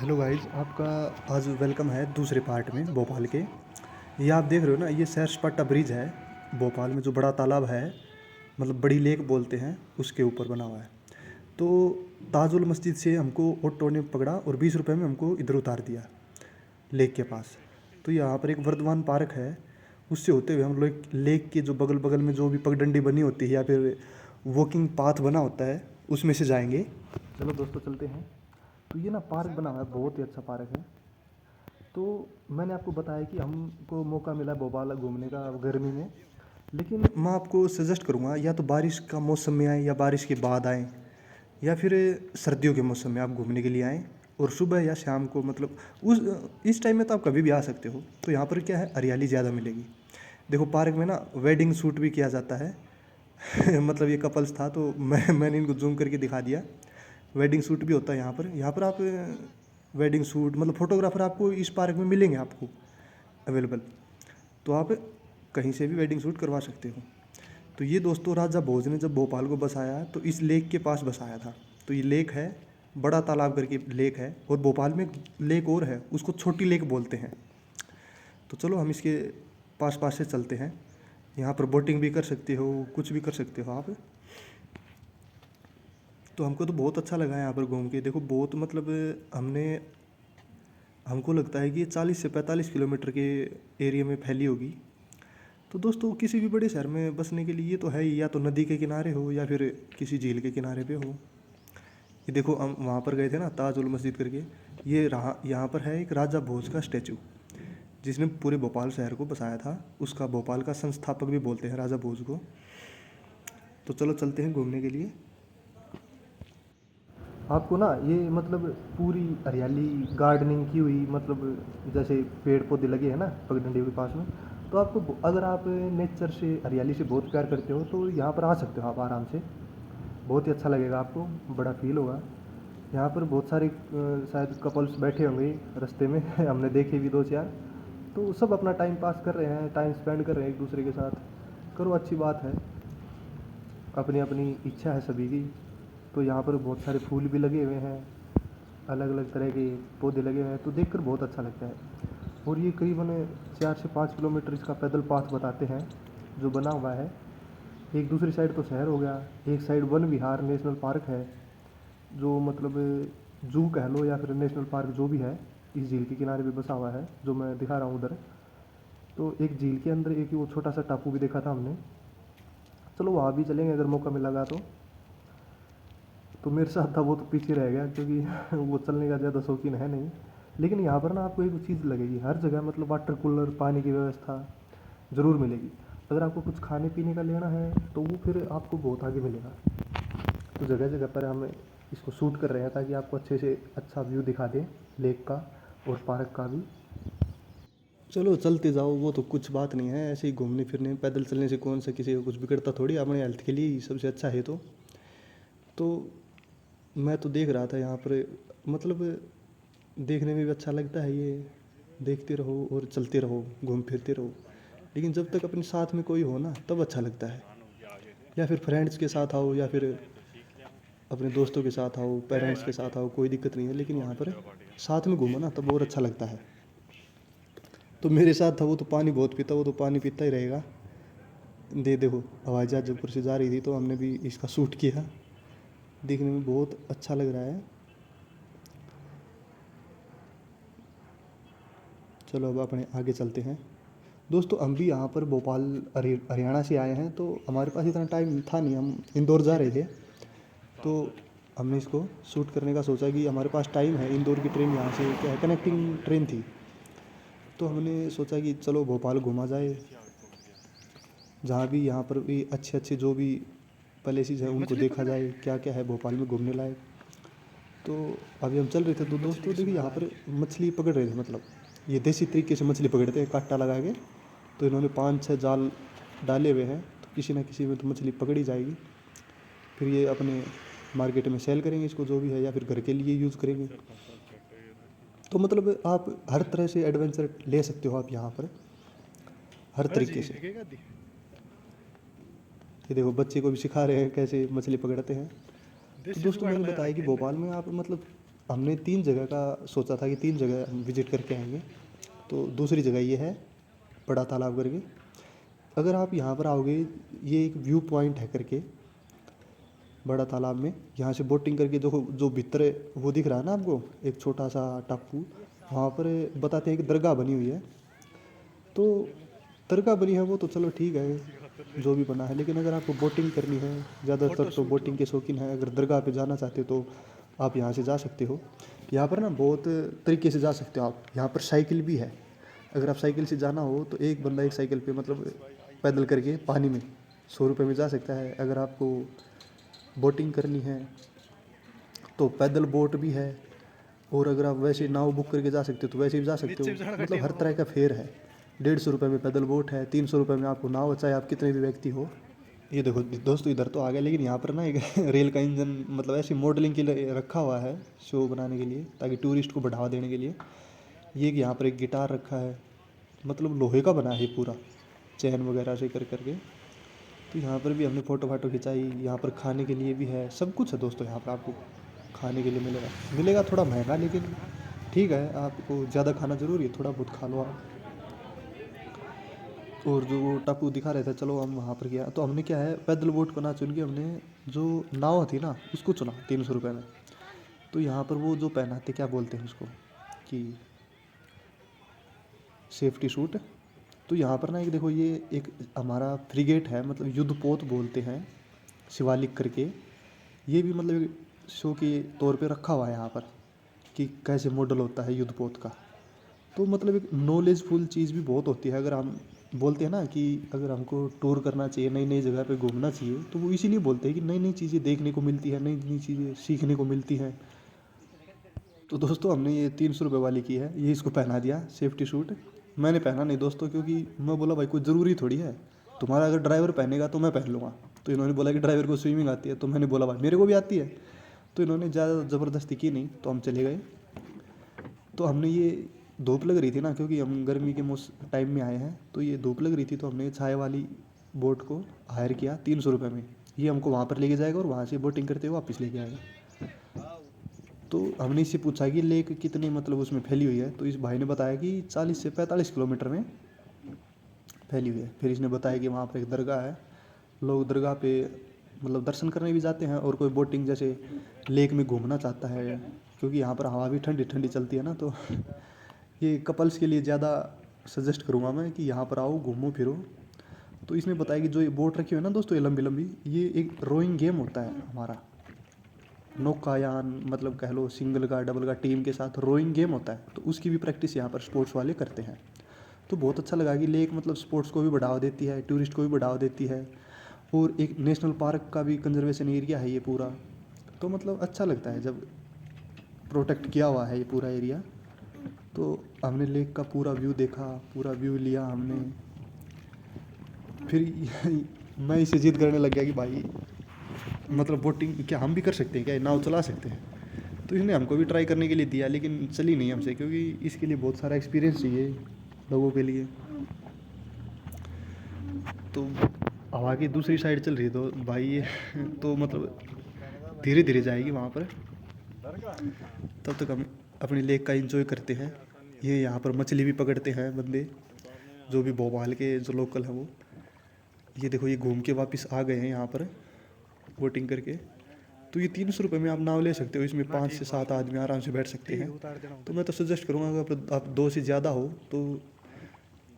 Hello guys, आपका आज welcome है दूसरे पार्ट में भोपाल के। ये आप देख रहे हो ना, ये सैर सपाटा ब्रिज है। भोपाल में जो बड़ा तालाब है, मतलब बड़ी लेक बोलते हैं, उसके ऊपर बना हुआ है। तो ताजुल मस्जिद से हमको ऑटो ने पकड़ा और 20 रुपए में हमको इधर उतार दिया, लेक के पास। तो यहाँ पर एक वर्धमान पार्क है, उससे होते हुए हम लोग लेक के जो बगल बगल में जो भी पगडंडी बनी होती है या फिर वॉकिंग पाथ बना होता है, उसमें से जाएंगे। चलो दोस्तों, चलते हैं। तो ये ना पार्क बना हुआ है, बहुत ही अच्छा पार्क है। तो मैंने आपको बताया कि हमको मौका मिला भोपाल घूमने का गर्मी में, लेकिन मैं आपको सजेस्ट करूँगा या तो बारिश का मौसम में आएँ या बारिश के बाद आएँ, या फिर सर्दियों के मौसम में आप घूमने के लिए आएँ। और सुबह या शाम को, मतलब उस इस टाइम में तो आप कभी भी आ सकते हो। तो यहाँ पर क्या है, हरियाली ज़्यादा मिलेगी। देखो पार्क में ना वेडिंग शूट भी किया जाता है। मतलब ये कपल्स था तो मैंने इनको जूम करके दिखा दिया। वेडिंग शूट भी होता है यहाँ पर आप वेडिंग शूट, मतलब फ़ोटोग्राफ़र आपको इस पार्क में मिलेंगे आपको अवेलेबल। तो आप कहीं से भी वेडिंग शूट करवा सकते हो। तो ये दोस्तों, राजा भोज ने जब भोपाल को बसाया तो इस लेक के पास बसाया था। तो ये लेक है, बड़ा तालाब करके लेक है। और भोपाल में एक लेक और है, उसको छोटी लेक बोलते हैं। तो चलो हम इसके पास पास से चलते हैं। यहाँ पर बोटिंग भी कर सकते हो, कुछ भी कर सकते हो आप। तो हमको तो बहुत अच्छा लगा यहाँ पर घूम के। देखो बहुत, मतलब हमने हमको लगता है कि ये 40 से 45 किलोमीटर के एरिया में फैली होगी। तो दोस्तों, किसी भी बड़े शहर में बसने के लिए ये तो है ही, या तो नदी के किनारे हो या फिर किसी झील के किनारे पे हो। ये देखो, हम वहाँ पर गए थे ना, ताजुल मस्जिद करके। ये रहा, यहाँ पर है एक राजा भोज का स्टैचू, जिसने पूरे भोपाल शहर को बसाया था। उसका भोपाल का संस्थापक भी बोलते हैं राजा भोज को। तो चलो चलते हैं घूमने के लिए। आपको ना ये, मतलब पूरी हरियाली गार्डनिंग की हुई, मतलब जैसे पेड़ पौधे लगे हैं ना पगडंडी के पास में। तो आपको, अगर आप नेचर से, हरियाली से बहुत प्यार करते हो तो यहाँ पर आ सकते हो आप आराम से। बहुत ही अच्छा लगेगा आपको, बड़ा फील होगा। यहाँ पर बहुत सारे शायद कपल्स बैठे होंगे रास्ते में। हमने देखे भी दो चार। तो सब अपना टाइम पास कर रहे हैं, टाइम स्पेंड कर रहे हैं एक दूसरे के साथ। करो, अच्छी बात है। अपनी अपनी इच्छा है सभी की। तो यहाँ पर बहुत सारे फूल भी लगे हुए हैं, अलग अलग तरह के पौधे लगे हुए हैं, तो देखकर बहुत अच्छा लगता है। और ये करीबन 4 से 5 किलोमीटर इसका पैदल पाथ बताते हैं जो बना हुआ है। एक दूसरी साइड तो शहर हो गया, एक साइड वन विहार नेशनल पार्क है, जो मतलब जू कह लो या फिर नेशनल पार्क जो भी है, इस झील के किनारे पे बसा हुआ है, जो मैं दिखा रहा हूँ उधर। तो एक झील के अंदर एक वो छोटा सा टापू भी देखा था हमने। चलो वहाँ भी चलेंगे अगर मौका मिलेगा तो मेरे साथ था वो तो पीछे रह गया, क्योंकि वो चलने का ज़्यादा शौकीन है नहीं। लेकिन यहाँ पर ना आपको एक चीज़ लगेगी हर जगह, मतलब वाटर कूलर, पानी की व्यवस्था ज़रूर मिलेगी। अगर आपको कुछ खाने पीने का लेना है तो वो फिर आपको बहुत आगे मिलेगा। तो जगह जगह पर हम इसको शूट कर रहे हैं ताकि आपको अच्छे से अच्छा व्यू दिखा दें लेक का और पार्क का भी। चलो चलते जाओ, वो तो कुछ बात नहीं है। ऐसे ही घूमने फिरने, पैदल चलने से कौन सा किसी को कुछ बिगड़ता थोड़ी, अपने हेल्थ के लिए ही सबसे अच्छा है। तो मैं तो देख रहा था यहाँ पर, मतलब देखने में भी अच्छा लगता है ये। देखते रहो और चलते रहो, घूम फिरते रहो। लेकिन जब तक अपने साथ में कोई हो ना, तब अच्छा लगता है। या फिर फ्रेंड्स के साथ आओ या फिर अपने दोस्तों के साथ आओ, पेरेंट्स के साथ आओ, कोई दिक्कत नहीं है। लेकिन यहाँ पर साथ में घूमो ना, तब और अच्छा लगता है। तो मेरे साथ था वो तो पानी बहुत पीता, वो तो पानी पीता ही रहेगा। देखो, हवाई जहाज जयपुर से जा रही थी तो हमने भी इसका शूट किया। देखने में बहुत अच्छा लग रहा है। चलो अब अपने आगे चलते हैं। दोस्तों, हम भी यहाँ पर भोपाल हरियाणा से आए हैं, तो हमारे पास इतना टाइम था नहीं। हम इंदौर जा रहे थे, तो हमने इसको शूट करने का सोचा कि हमारे पास टाइम है। इंदौर की ट्रेन यहाँ से क्या है, कनेक्टिंग ट्रेन थी। तो हमने सोचा कि चलो भोपाल घूमा जाए, जहाँ भी यहाँ पर भी अच्छे अच्छे जो भी प्लेसेस हैं उनको देखा जाए, क्या क्या है भोपाल में घूमने लायक। तो अभी हम चल रहे थे तो दोस्तों देखिए, यहाँ पर मछली पकड़ रहे थे। मतलब ये देसी तरीके से मछली पकड़ते हैं, कांटा लगा के। तो इन्होंने 5-6 जाल डाले हुए हैं, तो किसी ना किसी में तो मछली पकड़ी जाएगी। फिर ये अपने मार्केट में सेल करेंगे इसको, जो भी है, या फिर घर के लिए यूज़ करेंगे। तो मतलब आप हर तरह से एडवेंचर ले सकते हो आप यहाँ पर, हर तरीके से। ये देखो, बच्चे को भी सिखा रहे हैं कैसे मछली पकड़ते हैं। तो दोस्तों, मैंने बताया कि भोपाल में आप, मतलब हमने 3 जगह का सोचा था कि 3 जगह हम विज़िट करके आएँगे। तो दूसरी जगह ये है, बड़ा तालाब करके। अगर आप यहाँ पर आओगे, ये एक व्यू पॉइंट है करके, बड़ा तालाब में, यहाँ से बोटिंग करके जो जो भीतर वो दिख रहा है ना आपको, एक छोटा सा टापू, वहाँ पर बताते हैं कि दरगाह बनी हुई है। तो दरगाह बनी है वो तो चलो ठीक है, जो भी बना है, लेकिन अगर आपको बोटिंग करनी है, ज़्यादातर तो बोटिंग के शौकीन है, अगर दरगाह पे जाना चाहते हो तो आप यहाँ से जा सकते हो। यहाँ पर ना बहुत तरीके से जा सकते हो आप। यहाँ पर साइकिल भी है, अगर आप साइकिल से जाना हो तो एक बंदा एक साइकिल पे मतलब पैदल करके पानी में 100 रुपये में जा सकता है। अगर आपको बोटिंग करनी है तो पैदल बोट भी है, और अगर आप वैसे नाव बुक करके जा सकते हो तो वैसे भी जा सकते हो। मतलब हर तरह का फेयर है। 150 रुपये में पैदल बोट है, 300 रुपये में आपको नाव, चाहे आप कितने भी व्यक्ति हो। ये देखो दोस्तों, इधर तो आ गया, लेकिन यहाँ पर ना एक रेल का इंजन मतलब ऐसी मॉडलिंग के लिए रखा हुआ है, शो बनाने के लिए, ताकि टूरिस्ट को बढ़ावा देने के लिए। ये कि यहाँ पर एक गिटार रखा है, मतलब लोहे का बना है ये पूरा, चैन वगैरह से कर करके। तो यहाँ पर भी हमने फ़ोटो फाटो खिंचाई। यहाँ पर खाने के लिए भी है, सब कुछ है दोस्तों। यहाँ पर आपको खाने के लिए मिलेगा थोड़ा महंगा, लेकिन ठीक है, आपको ज़्यादा खाना ज़रूरी है, थोड़ा बहुत खा लो आप। और जो वो टापू दिखा रहे थे, चलो हम वहाँ पर गया तो हमने क्या है, पैदल बोट को ना चुन के हमने जो नाव थी ना उसको चुना 300 रुपये में। तो यहाँ पर वो जो पहनाते, क्या बोलते हैं उसको, कि सेफ्टी सूट। तो यहाँ पर ना एक देखो, ये एक हमारा फ्रिगेट है, मतलब युद्धपोत बोलते हैं, शिवालिक करके। ये भी मतलब शो के तौर पे रखा हुआ है यहाँ पर, कि कैसे मॉडल होता है युद्धपोत का। तो मतलब एक नॉलेजफुल चीज़ भी बहुत होती है। अगर हम बोलते हैं ना कि अगर हमको टूर करना चाहिए, नई नई जगह पे घूमना चाहिए, तो वो इसीलिए बोलते हैं कि नई नई चीज़ें देखने को मिलती है, नई नई चीज़ें सीखने को मिलती हैं। तो दोस्तों हमने ये 300 रुपये वाली की है, ये इसको पहना दिया सेफ्टी सूट। मैंने पहना नहीं दोस्तों, क्योंकि मैं बोला भाई कोई ज़रूरी थोड़ी है, तुम्हारा अगर ड्राइवर पहनेगा तो मैं पहन लूँगा। तो इन्होंने बोला कि ड्राइवर को स्विमिंग आती है, तो मैंने बोला भाई मेरे को भी आती है। तो इन्होंने ज़्यादा ज़बरदस्ती की नहीं, तो हम चले गए। तो हमने ये धूप लग रही थी ना, क्योंकि हम गर्मी के टाइम में आए हैं, तो ये धूप लग रही थी, तो हमने छाया वाली बोट को हायर किया 300 रुपये में। ये हमको वहाँ पर लेके जाएगा और वहाँ से बोटिंग करते हुए वापस लेके आएगा। तो हमने इससे पूछा कि लेक कितनी मतलब उसमें फैली हुई है, तो इस भाई ने बताया कि 40 से 45 किलोमीटर में फैली हुई है। फिर इसने बताया कि वहाँ पर एक दरगाह है, लोग दरगाह पे मतलब दर्शन करने भी जाते हैं, और कोई बोटिंग जैसे लेक में घूमना चाहता है, क्योंकि यहाँ पर हवा भी ठंडी ठंडी चलती है ना, तो ये कपल्स के लिए ज़्यादा सजेस्ट करूँगा मैं कि यहाँ पर आओ, घूमो फिरो। तो इसने बताया कि जो ये बोट रखी हुई है ना दोस्तों, ये लंबी लंबी, ये एक रोइंग गेम होता है हमारा, नौकायान, मतलब कह लो सिंगल का डबल का टीम के साथ रोइंग गेम होता है। तो उसकी भी प्रैक्टिस यहाँ पर स्पोर्ट्स वाले करते हैं। तो बहुत अच्छा लगा कि लेक मतलब स्पोर्ट्स को भी बढ़ावा देती है, टूरिस्ट को भी बढ़ावा देती है, और एक नेशनल पार्क का भी कंजर्वेशन एरिया है ये पूरा। तो मतलब अच्छा लगता है जब प्रोटेक्ट किया हुआ है ये पूरा एरिया। तो हमने लेक का पूरा व्यू देखा, पूरा व्यू लिया हमने। फिर मैं इसे जिद करने लग गया कि भाई मतलब बोटिंग क्या हम भी कर सकते हैं, क्या नाव चला सकते हैं। तो इसने हमको भी ट्राई करने के लिए दिया, लेकिन चली नहीं हमसे, क्योंकि इसके लिए बहुत सारा एक्सपीरियंस चाहिए लोगों के लिए। तो हवा की दूसरी साइड चल रही है तो भाई ये तो मतलब धीरे धीरे जाएगी वहाँ पर। तब तक हम अपनी लेक का एंजॉय करते हैं। ये यहाँ पर मछली भी पकड़ते हैं बंदे, जो भी भोपाल के जो लोकल हैं वो। ये देखो, ये घूम के वापस आ गए हैं यहाँ पर बोटिंग करके। तो ये 300 रुपये में आप नाव ले सकते हो, इसमें 5 से 7 आदमी आराम से बैठ सकते हैं। तो मैं तो सजेस्ट करूँगा अगर आप 2 से ज़्यादा हो तो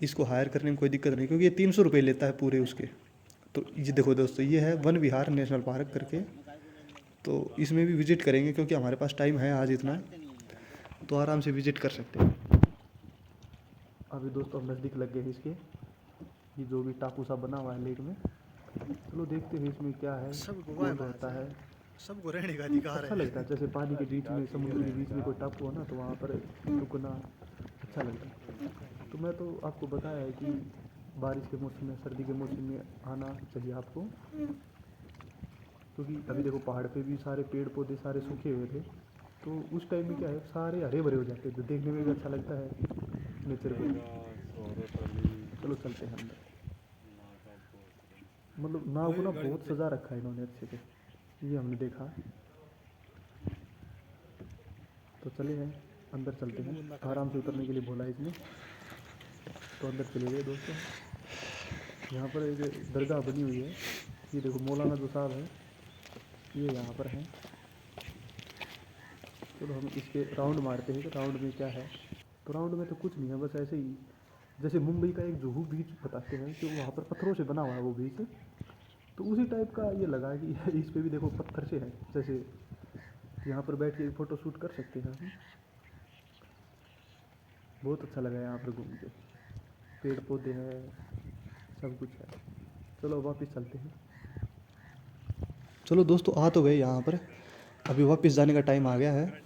इसको हायर करने में कोई दिक्कत नहीं, क्योंकि ये 300 रुपये लेता है पूरे उसके। तो ये देखो दोस्तों, ये है वन विहार नेशनल पार्क करके। तो इसमें भी विज़िट करेंगे, क्योंकि हमारे पास टाइम है आज इतना, तो आराम से विज़िट कर सकते हैं। अभी दोस्तों हम नज़दीक लग गए इसके, ये जो भी टापू सा बना हुआ है लेक में। चलो देखते हैं इसमें क्या है, कौन रहता है। सबको रहने का अधिकार अच्छा है। लगता है, जैसे पानी के बीच में, समुद्र के बीच में कोई टापू हो ना, तो वहाँ पर रुकना अच्छा लगता है। तो मैं तो आपको बताया है कि बारिश के मौसम में, सर्दी के मौसम में आना चाहिए आपको, क्योंकि अभी देखो पहाड़ पे भी सारे पेड़ पौधे सारे सूखे हुए थे। तो उस टाइम में क्या है, सारे हरे भरे हो जाते हैं, तो देखने में भी अच्छा लगता है नेचर को। चलो चलते हैं अंदर। मतलब नाव को ना बहुत सजा रखा है इन्होंने अच्छे से, ये हमने देखा। तो चले हैं अंदर चलते हैं, आराम से उतरने के लिए बोला है इसने, तो अंदर चले गए दोस्तों। यहाँ पर एक दरगाह बनी हुई है, ये देखो मौलाना जो साहब है ये यहाँ पर हैं। चलो हम इसके राउंड मारते हैं कि राउंड में क्या है। तो राउंड में तो कुछ नहीं है, बस ऐसे ही जैसे मुंबई का एक जुहू बीच बताते हैं कि वहाँ पर पत्थरों से बना हुआ है वो बीच, तो उसी टाइप का ये लगा कि इस पे भी देखो पत्थर से है, जैसे यहाँ पर बैठ के फ़ोटो शूट कर सकते हैं हम। बहुत अच्छा लगा यहाँ पर घूम के, पेड़ पौधे हैं, सब कुछ है। चलो वापस चलते हैं। चलो दोस्तों आ तो गए यहाँ पर, अभी वापस जाने का टाइम आ गया है,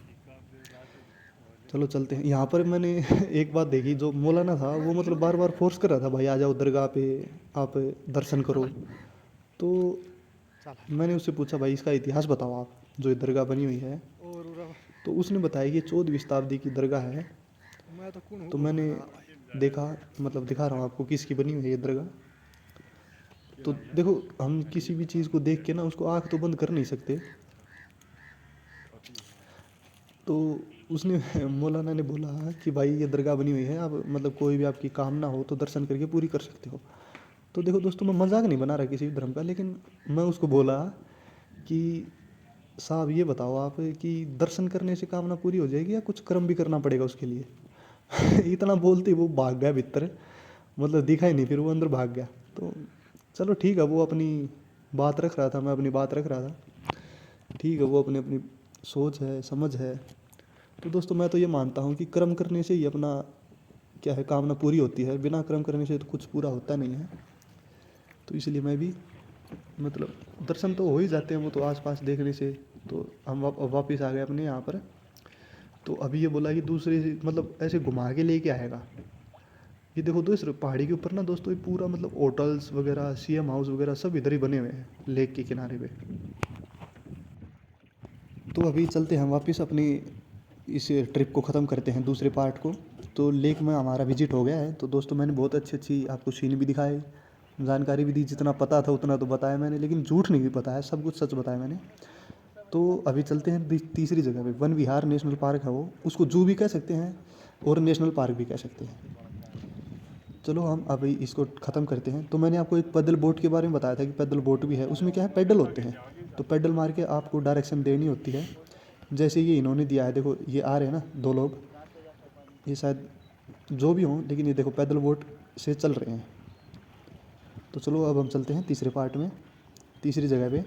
चलो चलते हैं। यहाँ पर मैंने एक बात देखी, जो मौलाना था वो मतलब बार बार फोर्स कर रहा था, भाई आ जाओ दरगाह पे, आप दर्शन करो। तो मैंने उससे पूछा भाई इसका इतिहास बताओ आप, जो ये दरगाह बनी हुई है। तो उसने बताया कि 14वीं शताब्दी की दरगाह है। तो मैंने देखा, मतलब दिखा रहा हूँ आपको किसकी बनी हुई है ये दरगाह। तो देखो हम किसी भी चीज़ को देख के ना उसको आँख तो बंद कर नहीं सकते। तो उसने मौलाना ने बोला कि भाई ये दरगाह बनी हुई है, आप मतलब कोई भी आपकी कामना हो तो दर्शन करके पूरी कर सकते हो। तो देखो दोस्तों मैं मजाक नहीं बना रहा किसी भी धर्म का, लेकिन मैं उसको बोला कि साहब ये बताओ आप कि दर्शन करने से कामना पूरी हो जाएगी या कुछ कर्म भी करना पड़ेगा उसके लिए। इतना बोलते वो भाग गया भीतर, मतलब दिखा ही नहीं, फिर वो अंदर भाग गया। तो चलो ठीक है, वो अपनी बात रख रहा था, मैं अपनी बात रख रहा था, ठीक है, वो अपनी अपनी सोच है, समझ है। तो दोस्तों मैं तो ये मानता हूँ कि कर्म करने से ही अपना क्या है कामना पूरी होती है, बिना कर्म करने से तो कुछ पूरा होता नहीं है। तो इसलिए मैं भी मतलब दर्शन तो हो ही जाते हैं वो तो आसपास देखने से। तो हम वापस आ गए अपने यहाँ पर। तो अभी ये बोला कि दूसरे मतलब ऐसे घुमा के लेके आएगा। ये देखो दोस्त पहाड़ी के ऊपर ना दोस्तों ये पूरा मतलब होटल्स वगैरह, सीएम हाउस वगैरह सब इधर ही बने हुए हैं लेक के किनारे पे। तो अभी चलते हैं वापस अपनी इस ट्रिप को ख़त्म करते हैं, दूसरे पार्ट को। तो लेक में हमारा विजिट हो गया है। तो दोस्तों मैंने बहुत अच्छी अच्छी आपको सीन भी दिखाए, जानकारी भी दी, जितना पता था उतना तो बताया मैंने, लेकिन झूठ नहीं भी बताया, सब कुछ सच बताया मैंने। तो अभी चलते हैं तीसरी जगह पे, वन विहार नेशनल पार्क है वो, उसको जू भी कह सकते हैं और नेशनल पार्क भी कह सकते हैं। चलो हम अभी इसको ख़त्म करते हैं। तो मैंने आपको एक पैदल बोट के बारे में बताया था कि पैदल बोट भी है, उसमें क्या है पैडल होते हैं, तो पैडल मार के आपको डायरेक्शन देनी होती है। जैसे ये इन्होंने दिया है, देखो ये आ रहे हैं ना दो लोग, ये शायद जो भी हों, लेकिन ये देखो पैदल बोट से चल रहे हैं। तो चलो अब हम चलते हैं तीसरे पार्ट में, तीसरी जगह पे।